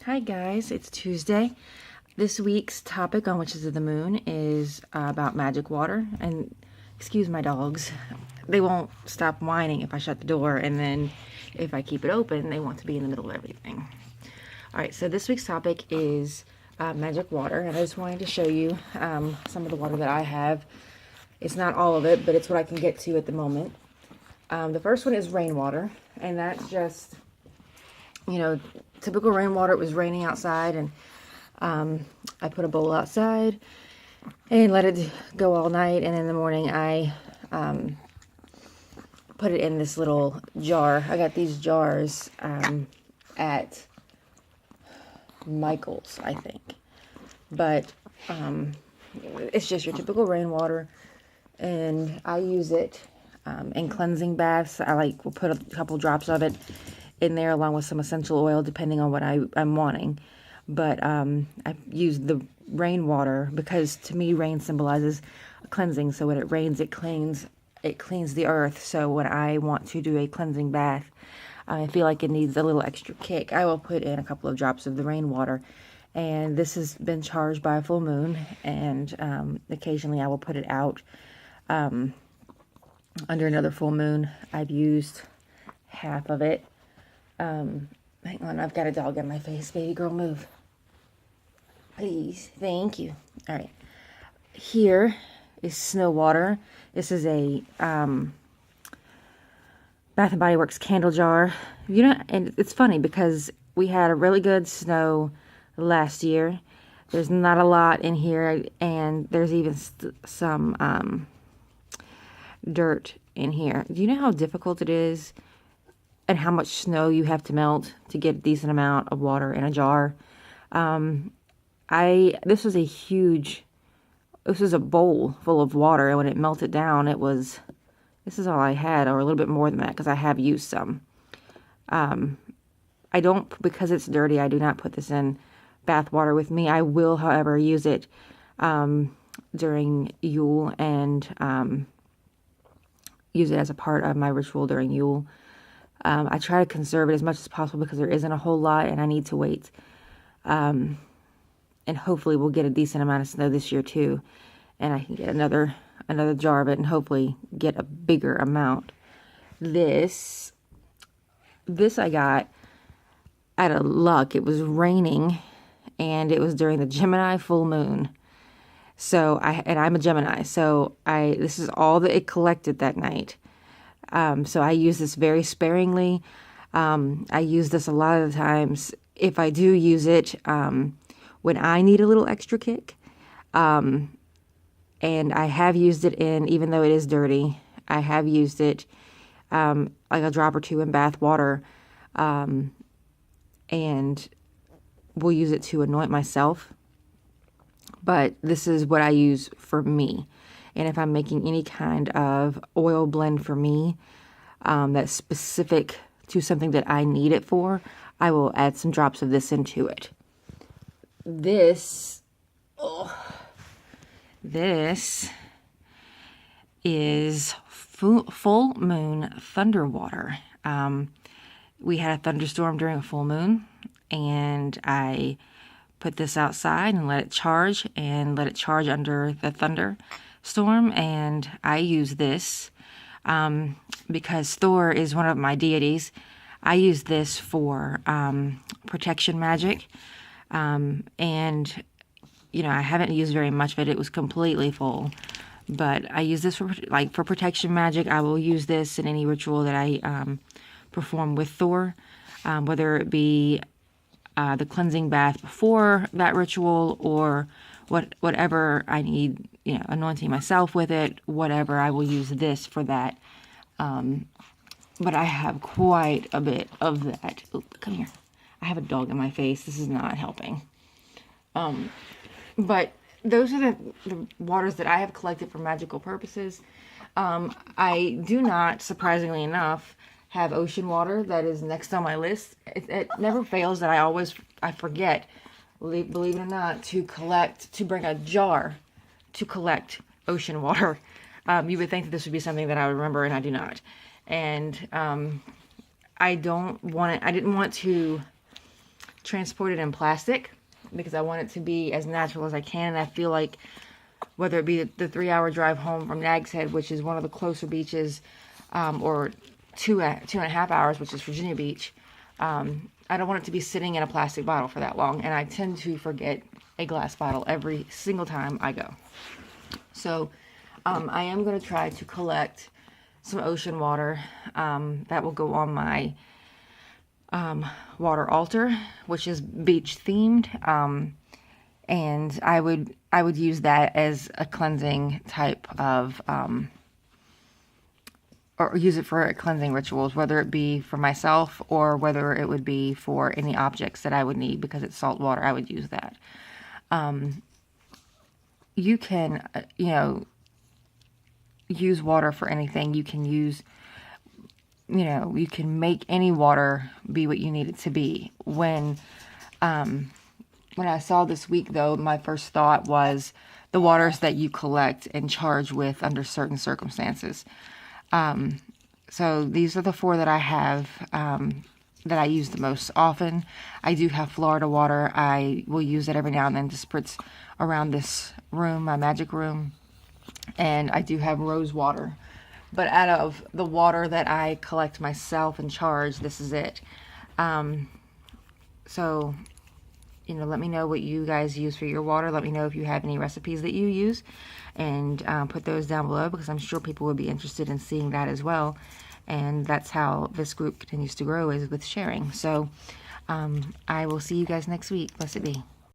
Hi guys, it's Tuesday. This week's topic on Witches of the Moon is about magic water. And excuse my dogs, they won't stop whining if I shut the door, and then if I keep it open, they want to be in the middle of everything. Alright, so this week's topic is magic water, and I just wanted to show you some of the water that I have. It's not all of it, but it's what I can get to at the moment. The first one is rainwater, and that's just, you know, typical rainwater. It was raining outside, and I put a bowl outside and let it go all night, and in the morning I put it in this little jar. I got these jars at Michael's, I think, but it's just your typical rainwater, and I use it in cleansing baths. Will put a couple drops of it in there along with some essential oil, depending on what I'm wanting. But I use the rainwater because, to me, rain symbolizes cleansing. So when it rains, it cleans the earth. So when I want to do a cleansing bath, I feel like it needs a little extra kick, I will put in a couple of drops of the rainwater. And this has been charged by a full moon, and occasionally I will put it out under another full moon. I've used half of it. Hang on, I've got a dog in my face. Baby girl, move. Please. Thank you. All right. Here is snow water. This is a Bath and Body Works candle jar. You know, and it's funny because we had a really good snow last year. There's not a lot in here, and there's even some dirt in here. Do you know how difficult it is and how much snow you have to melt to get a decent amount of water in a jar? This was a bowl full of water, and when it melted down, this is all I had, or a little bit more than that, because I have used some. Because it's dirty, I do not put this in bath water with me. I will, however, use it during Yule, and use it as a part of my ritual during Yule. I try to conserve it as much as possible because there isn't a whole lot, and I need to wait. And hopefully we'll get a decent amount of snow this year too, and I can get another jar of it and hopefully get a bigger amount. This I got out of luck. It was raining, and it was during the Gemini full moon. So I'm a Gemini, so this is all that it collected that night. So I use this very sparingly. I use this a lot of the times. If I do use it, when I need a little extra kick, and I have used it even though it is dirty, I have used it like a drop or two in bath water, and will use it to anoint myself. But this is what I use for me. And if I'm making any kind of oil blend for me that's specific to something that I need it for, I will add some drops of this into it. This is full moon thunder water. We had a thunderstorm during a full moon, and I put this outside and let it charge under the thunderstorm. And I use this because Thor is one of my deities. I use this for protection magic. And, you know, I haven't used very much of it. It was completely full. But I use this for protection magic. I will use this in any ritual that I perform with Thor, whether it be the cleansing bath before that ritual, or whatever I need, you know, anointing myself with it, whatever. I will use this for that. But I have quite a bit of that. Oh, come here. I have a dog in my face. This is not helping. But those are the waters that I have collected for magical purposes. I do not, surprisingly enough, have ocean water. That is next on my list. It never fails that I forget, believe it or not, to bring a jar to collect ocean water. You would think that this would be something that I would remember, and I do not. And I didn't want to transport it in plastic because I want it to be as natural as I can. And I feel like whether it be the 3-hour drive home from Nag's Head, which is one of the closer beaches, or 2.5 hours, which is Virginia Beach, I don't want it to be sitting in a plastic bottle for that long. And I tend to forget a glass bottle every single time I go. So I am going to try to collect some ocean water that will go on my water altar, which is beach themed, and I would use that as a cleansing type of or use it for cleansing rituals, whether it be for myself or whether it would be for any objects that I would need. Because it's salt water, I would use that. You can use water for anything. You can use, you can make any water be what you need it to be. When I saw this week, though, my first thought was the waters that you collect and charge with under certain circumstances. So these are the 4 that I have, that I use the most often. I do have Florida water. I will use it every now and then to spritz around this room, my magic room. And I do have rose water. But out of the water that I collect myself and charge, this is it. So, let me know what you guys use for your water. Let me know if you have any recipes that you use, and put those down below, because I'm sure people would be interested in seeing that as well. And that's how this group continues to grow, is with sharing. So I will see you guys next week. Blessed be.